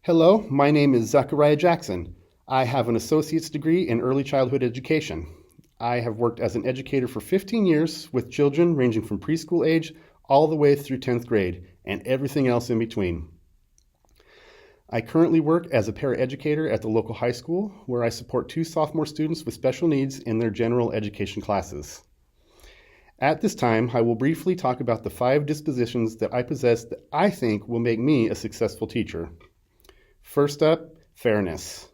Hello, my name is Zachariah Jackson. I have an associate's degree in early childhood education. I have worked as an educator for 15 years with children ranging from preschool age all the way through 10th grade and everything else in between. I currently work as a paraeducator at the local high school where I support 2 sophomore students with special needs in their general education classes. At this time, I will briefly talk about the 5 dispositions that I possess that I think will make me a successful teacher. First up, fairness.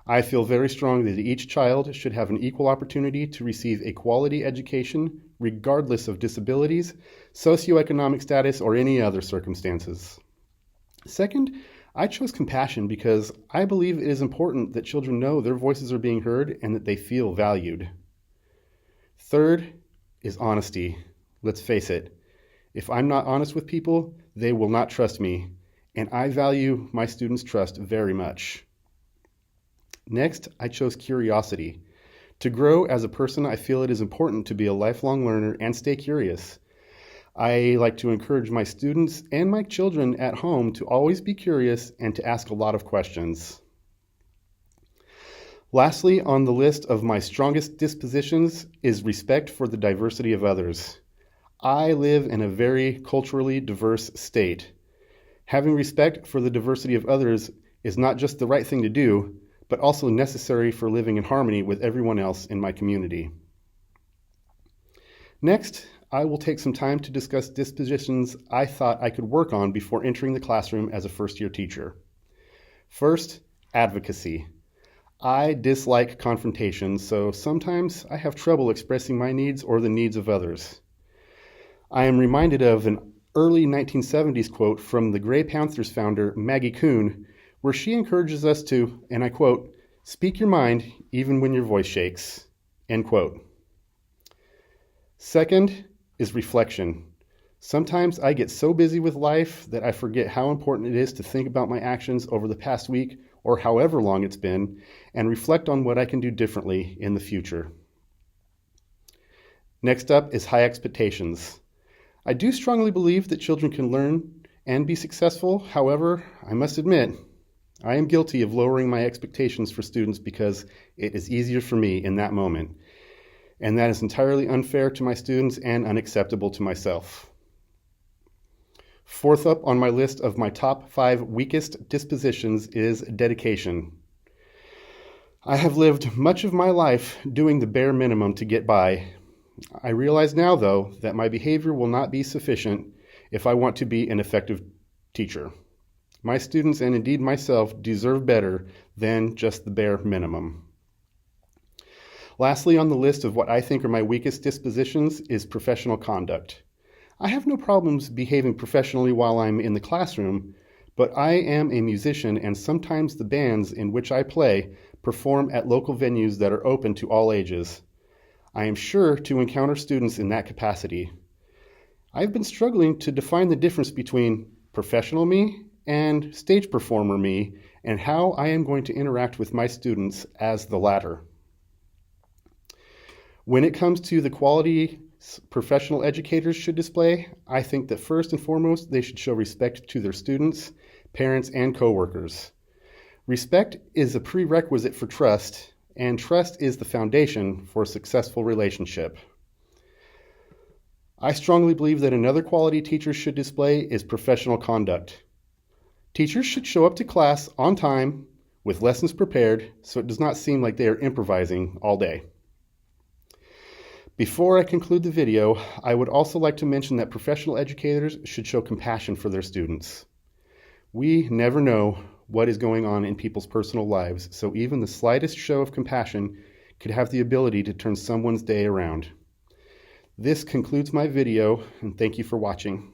I feel very strongly that each child should have an equal opportunity to receive a quality education regardless of disabilities, socioeconomic status, or any other circumstances. Second, I chose compassion because I believe it is important that children know their voices are being heard and that they feel valued. Third is honesty. Let's face it, if I'm not honest with people, they will not trust me, and I value my students' trust very much. Next, I chose curiosity. To grow as a person, I feel it is important to be a lifelong learner and stay curious. I like to encourage my students and my children at home to always be curious and to ask a lot of questions. Lastly, on the list of my strongest dispositions is respect for the diversity of others. I live in a very culturally diverse state. Having respect for the diversity of others is not just the right thing to do, but also necessary for living in harmony with everyone else in my community. Next, I will take some time to discuss dispositions I thought I could work on before entering the classroom as a first-year teacher. First, advocacy. I dislike confrontation, so sometimes I have trouble expressing my needs or the needs of others. I am reminded of an early 1970s quote from the Grey Panthers founder Maggie Kuhn, where she encourages us to, and I quote, "Speak your mind even when your voice shakes," end quote. Second is reflection. Sometimes I get so busy with life that I forget how important it is to think about my actions over the past week or however long it's been, and reflect on what I can do differently in the future. Next up is high expectations. I do strongly believe that children can learn and be successful. However, I must admit, I am guilty of lowering my expectations for students because it is easier for me in that moment. And that is entirely unfair to my students and unacceptable to myself. Fourth up on my list of my top 5 weakest dispositions is dedication. I have lived much of my life doing the bare minimum to get by. I realize now, though, that my behavior will not be sufficient if I want to be an effective teacher. My students, and indeed myself, deserve better than just the bare minimum. Lastly, on the list of what I think are my weakest dispositions is professional conduct. I have no problems behaving professionally while I'm in the classroom, but I am a musician, and sometimes the bands in which I play perform at local venues that are open to all ages. I am sure to encounter students in that capacity. I've been struggling to define the difference between professional me and stage performer me, and how I am going to interact with my students as the latter. When it comes to the quality professional educators should display, I think that first and foremost, they should show respect to their students, parents, and coworkers. Respect is a prerequisite for trust, and trust is the foundation for a successful relationship. I strongly believe that another quality teachers should display is professional conduct. Teachers should show up to class on time with lessons prepared so it does not seem like they are improvising all day. Before I conclude the video, I would also like to mention that professional educators should show compassion for their students. We never know what is going on in people's personal lives, so even the slightest show of compassion could have the ability to turn someone's day around. This concludes my video, and thank you for watching.